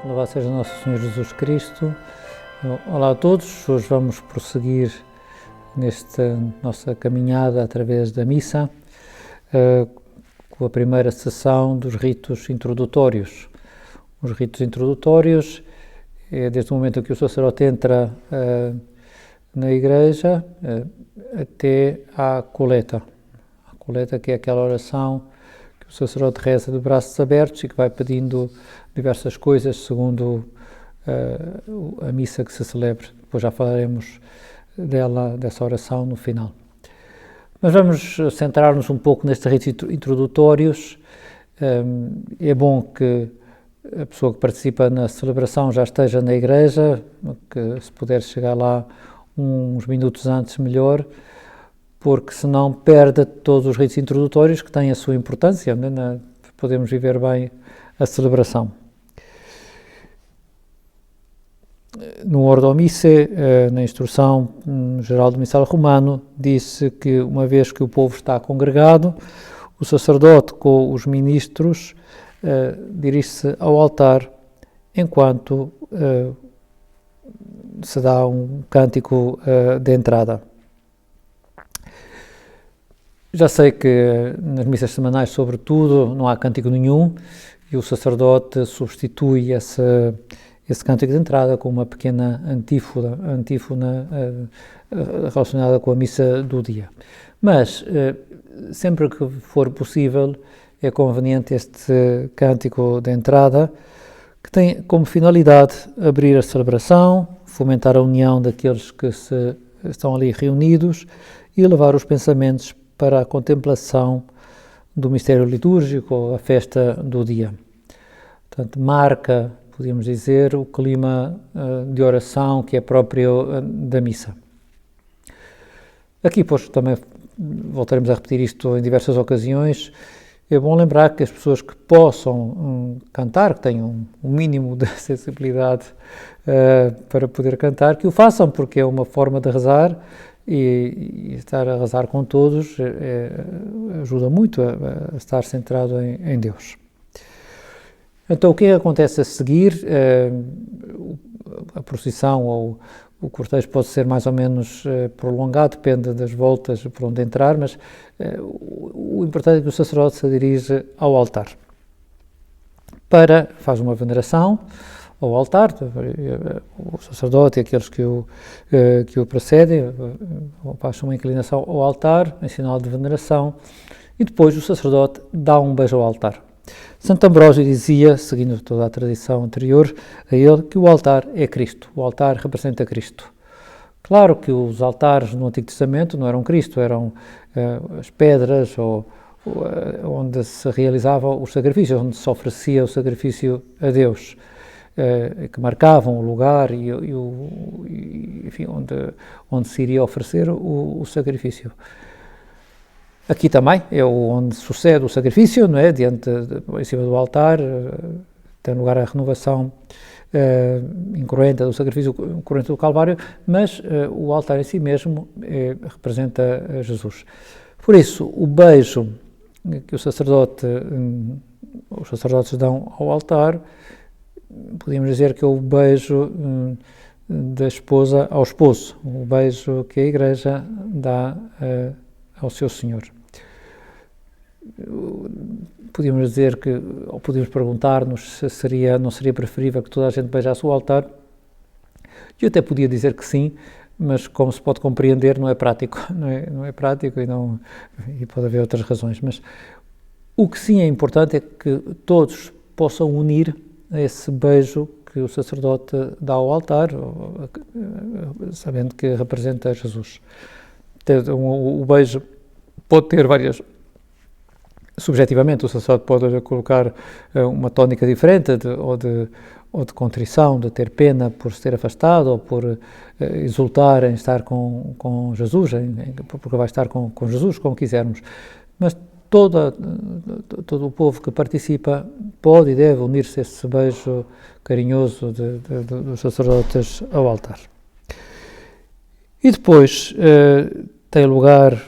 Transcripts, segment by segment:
Louvado seja nosso Senhor Jesus Cristo. Olá a todos, hoje vamos prosseguir nesta nossa caminhada através da missa com a primeira sessão dos ritos introdutórios. Os ritos introdutórios é desde o momento em que o sacerdote entra na igreja até à coleta. A coleta, que é aquela oração que o sacerdote reza de braços abertos e que vai pedindo diversas coisas segundo a missa que se celebra. Depois já falaremos dessa oração no final. Mas vamos centrar-nos um pouco nestes ritos introdutórios. É bom que a pessoa que participa na celebração já esteja na igreja, que se puder chegar lá uns minutos antes, melhor, porque senão perde todos os ritos introdutórios que têm a sua importância, né? Podemos viver bem a celebração. No Ordo Missae, na instrução geral do missal romano, disse que uma vez que o povo está congregado, o sacerdote com os ministros dirige-se ao altar enquanto se dá um cântico de entrada. Já sei que nas missas semanais, sobretudo, não há cântico nenhum e o sacerdote substitui esse cântico de entrada com uma pequena antífona relacionada com a missa do dia. Mas, sempre que for possível, é conveniente este cântico de entrada, que tem como finalidade abrir a celebração, fomentar a união daqueles que estão ali reunidos e levar os pensamentos para a contemplação do mistério litúrgico, a festa do dia. Portanto, marca, podíamos dizer, o clima de oração que é próprio da missa. Aqui, pois, também voltaremos a repetir isto em diversas ocasiões. É bom lembrar que as pessoas que possam cantar, que tenham um mínimo de sensibilidade para poder cantar, que o façam, porque é uma forma de rezar e estar a rezar com todos ajuda muito a estar centrado em Deus. Então, o que acontece a seguir? A procissão ou o cortejo pode ser mais ou menos prolongado, depende das voltas por onde entrar, mas o importante é que o sacerdote se dirige ao altar. Faz uma veneração ao altar, o sacerdote e aqueles que o precedem fazem uma inclinação ao altar, em sinal de veneração, e depois o sacerdote dá um beijo ao altar. Santo Ambrósio dizia, seguindo toda a tradição anterior a ele, que o altar é Cristo, o altar representa Cristo. Claro que os altares no Antigo Testamento não eram Cristo, eram as pedras onde se realizavam os sacrifícios, onde se oferecia o sacrifício a Deus, que marcavam o lugar enfim, onde se iria oferecer o sacrifício. Aqui também é onde sucede o sacrifício, não é? Em cima do altar, tem lugar a renovação incruenta do sacrifício, incruenta do Calvário, mas o altar em si mesmo representa Jesus. Por isso, o beijo que os sacerdotes dão ao altar, podíamos dizer que é o beijo da esposa ao esposo, o beijo que a Igreja dá ao seu Senhor. Podíamos dizer ou podíamos perguntar-nos se não seria preferível que toda a gente beijasse o altar. Eu até podia dizer que sim, mas como se pode compreender, não é prático, não é prático e pode haver outras razões. Mas o que sim é importante é que todos possam unir a esse beijo que o sacerdote dá ao altar, sabendo que representa Jesus. O beijo pode ter várias... Subjetivamente, o sacerdote pode colocar uma tónica diferente, ou de contrição, de ter pena por se ter afastado, ou por exultar em estar com Jesus, porque vai estar com Jesus, como quisermos. Mas todo o povo que participa pode e deve unir-se a esse beijo carinhoso dos sacerdotes ao altar. E depois tem lugar,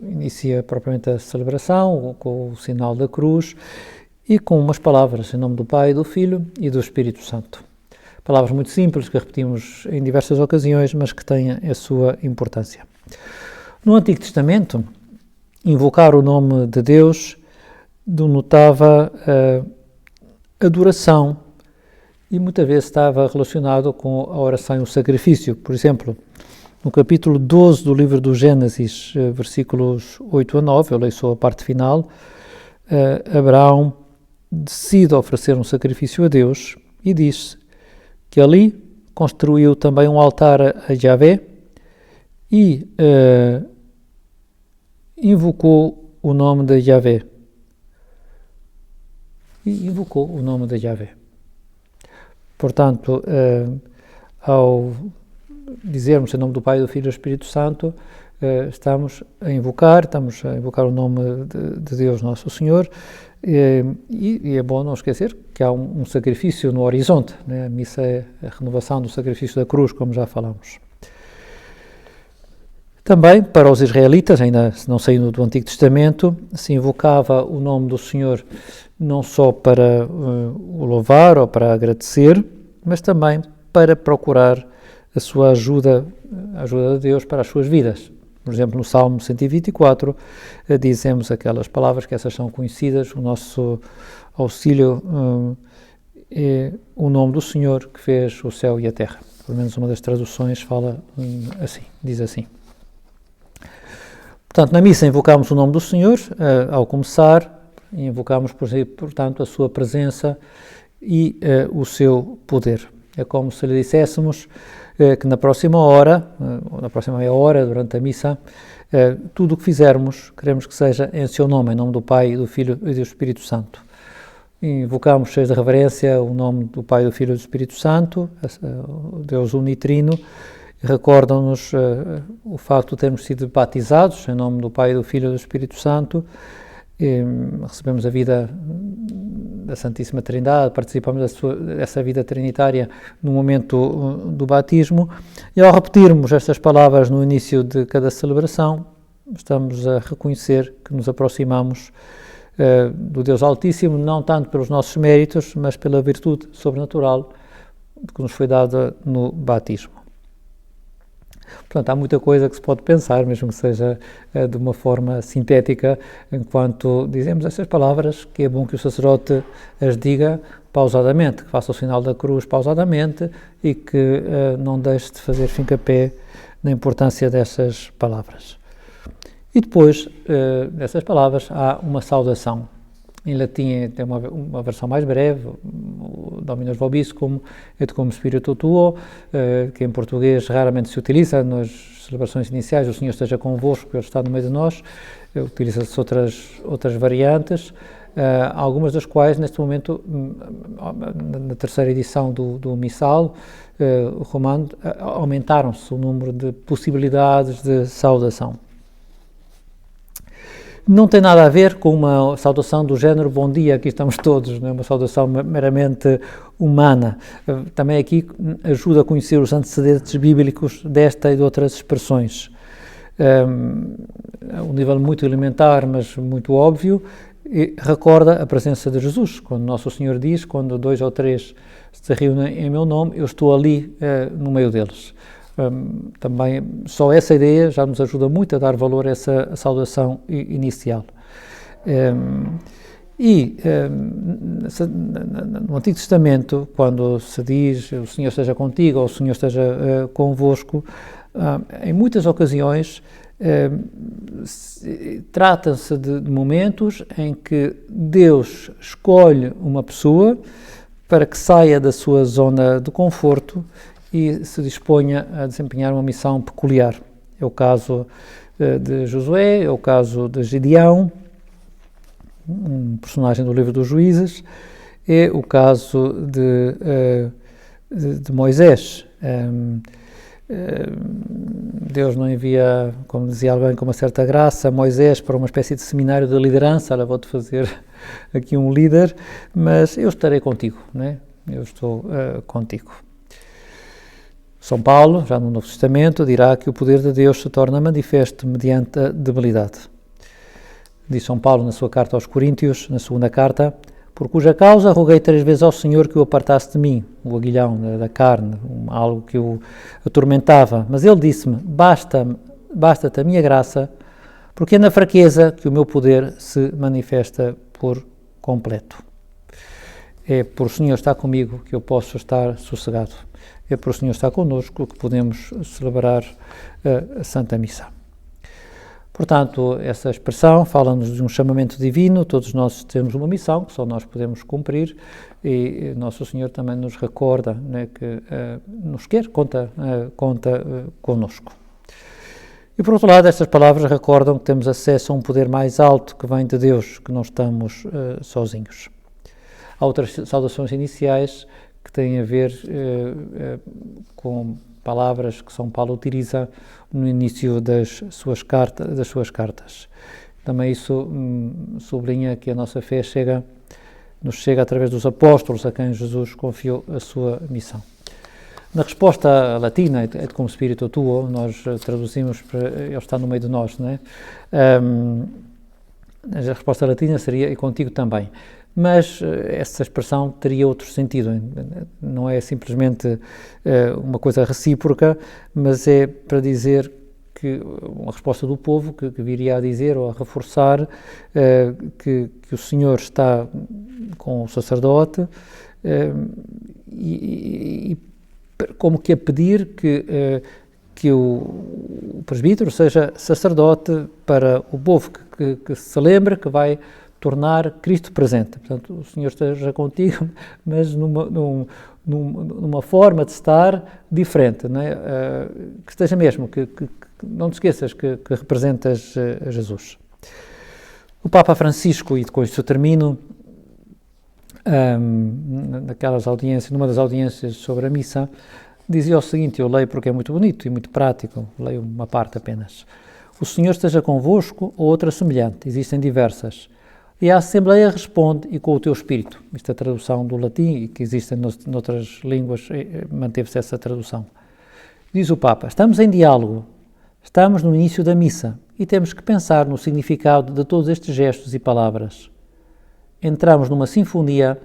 inicia propriamente a celebração com o sinal da cruz e com umas palavras em nome do Pai, do Filho e do Espírito Santo. Palavras muito simples que repetimos em diversas ocasiões, mas que têm a sua importância. No Antigo Testamento, invocar o nome de Deus denotava adoração e muitas vezes estava relacionado com a oração e o sacrifício. Por exemplo, no capítulo 12 do livro do Gênesis, versículos 8 a 9, eu leio só a parte final, Abraão decide oferecer um sacrifício a Deus e diz que ali construiu também um altar a Yahvé e invocou o nome de Yahvé. Portanto, ao dizermos em nome do Pai, do Filho e do Espírito Santo, estamos a invocar o nome de Deus Nosso Senhor, e é bom não esquecer que há um sacrifício no horizonte, né? A missa é a renovação do sacrifício da cruz, como já falamos. Também, para os israelitas, ainda não saindo do Antigo Testamento, se invocava o nome do Senhor não só para o louvar ou para agradecer, mas também para procurar a sua ajuda, a ajuda de Deus para as suas vidas. Por exemplo, no Salmo 124, dizemos aquelas palavras que essas são conhecidas, o nosso auxílio é o nome do Senhor que fez o céu e a terra. Pelo menos uma das traduções fala assim, diz assim. Portanto, na missa invocamos o nome do Senhor ao começar, e invocamos, portanto, a sua presença e o seu poder. É como se lhe disséssemos que na próxima hora, ou na próxima meia hora, durante a missa, tudo o que fizermos, queremos que seja em seu nome, em nome do Pai, do Filho e do Espírito Santo. Invocamos, cheios de reverência, o nome do Pai, do Filho e do Espírito Santo, o Deus unitrino. Recordam-nos o facto de termos sido batizados em nome do Pai, do Filho e do Espírito Santo. Recebemos a vida da Santíssima Trindade, participamos dessa vida trinitária no momento do batismo, e ao repetirmos estas palavras no início de cada celebração, estamos a reconhecer que nos aproximamos do Deus Altíssimo, não tanto pelos nossos méritos, mas pela virtude sobrenatural que nos foi dada no batismo. Portanto, há muita coisa que se pode pensar, mesmo que seja de uma forma sintética, enquanto dizemos estas palavras, que é bom que o sacerdote as diga pausadamente, que faça o sinal da cruz pausadamente e que não deixe de fazer fincapé na importância dessas palavras. E depois dessas palavras há uma saudação. Em latim tem uma versão mais breve, o Dominus Vobiscum et cum spiritu tuo, que em português raramente se utiliza nas celebrações iniciais, o Senhor esteja convosco, Ele está no meio de nós, utiliza-se outras variantes, algumas das quais neste momento, na terceira edição do Missal romano, aumentaram-se o número de possibilidades de saudação. Não tem nada a ver com uma saudação do género bom dia, aqui estamos todos, não é? Uma saudação meramente humana. Também aqui ajuda a conhecer os antecedentes bíblicos desta e de outras expressões. Um nível muito elementar, mas muito óbvio, e recorda a presença de Jesus, quando Nosso Senhor diz, quando 2 ou 3 se reúnem em meu nome, eu estou ali no meio deles. Também só essa ideia já nos ajuda muito a dar valor a essa saudação inicial. No Antigo Testamento, quando se diz o Senhor esteja contigo ou o Senhor esteja convosco, em muitas ocasiões trata-se de momentos em que Deus escolhe uma pessoa para que saia da sua zona de conforto e se disponha a desempenhar uma missão peculiar. É o caso de Josué, é o caso de Gideão, um personagem do livro dos Juízes, é o caso de Moisés. Deus não envia, como dizia alguém com uma certa graça, Moisés para uma espécie de seminário de liderança. Olha, vou-te fazer aqui um líder, mas eu estarei contigo, né? Eu estou contigo. São Paulo, já no Novo Testamento, dirá que o poder de Deus se torna manifesto mediante a debilidade. Diz São Paulo na sua carta aos Coríntios, na segunda carta, por cuja causa roguei 3 vezes ao Senhor que o apartasse de mim, o aguilhão da carne, algo que o atormentava. Mas ele disse-me, basta-te a minha graça, porque é na fraqueza que o meu poder se manifesta por completo. É por o Senhor estar comigo que eu posso estar sossegado. É por o Senhor estar connosco que podemos celebrar a Santa Missa. Portanto, essa expressão fala-nos de um chamamento divino, todos nós temos uma missão que só nós podemos cumprir e Nosso Senhor também nos recorda, né, que nos quer, conta connosco. E por outro lado, estas palavras recordam que temos acesso a um poder mais alto que vem de Deus, que não estamos sozinhos. Há outras saudações iniciais que têm a ver com palavras que São Paulo utiliza no início das suas cartas. Também isso sublinha que a nossa fé nos chega através dos apóstolos a quem Jesus confiou a sua missão. Na resposta latina, et cum spiritu tuo, nós traduzimos para ele está no meio de nós, não é? A resposta latina seria e contigo também. Mas essa expressão teria outro sentido, não é simplesmente uma coisa recíproca, mas é para dizer que uma resposta do povo que viria a dizer ou a reforçar que o Senhor está com o sacerdote e como que a pedir que o presbítero seja sacerdote para o povo, que se lembre que vai tornar Cristo presente. Portanto, o Senhor esteja contigo, mas numa forma de estar diferente, não é? Que esteja mesmo, que não te esqueças que representas Jesus. O Papa Francisco, e com isto eu termino, numa das audiências sobre a missa, dizia o seguinte, eu leio porque é muito bonito e muito prático, leio uma parte apenas. O Senhor esteja convosco, ou outra semelhante, existem diversas. E a Assembleia responde, e com o teu espírito. Isto é a tradução do latim, e que existem noutras línguas, manteve-se essa tradução. Diz o Papa, estamos em diálogo, estamos no início da missa, e temos que pensar no significado de todos estes gestos e palavras. Entramos numa sinfonia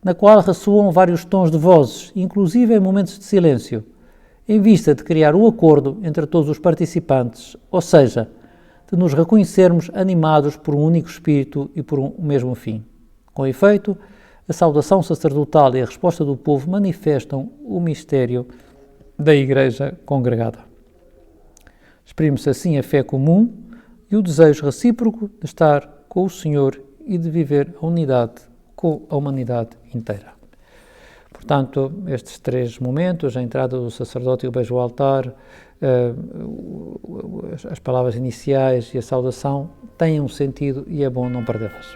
na qual ressoam vários tons de vozes, inclusive em momentos de silêncio, em vista de criar um acordo entre todos os participantes, ou seja, de nos reconhecermos animados por um único espírito e por um mesmo fim. Com efeito, a saudação sacerdotal e a resposta do povo manifestam o mistério da Igreja congregada. Exprime-se assim a fé comum e o desejo recíproco de estar com o Senhor e de viver a unidade com a humanidade inteira. Portanto, estes 3 momentos, a entrada do sacerdote e o beijo ao altar, as palavras iniciais e a saudação, têm um sentido e é bom não perdê-las.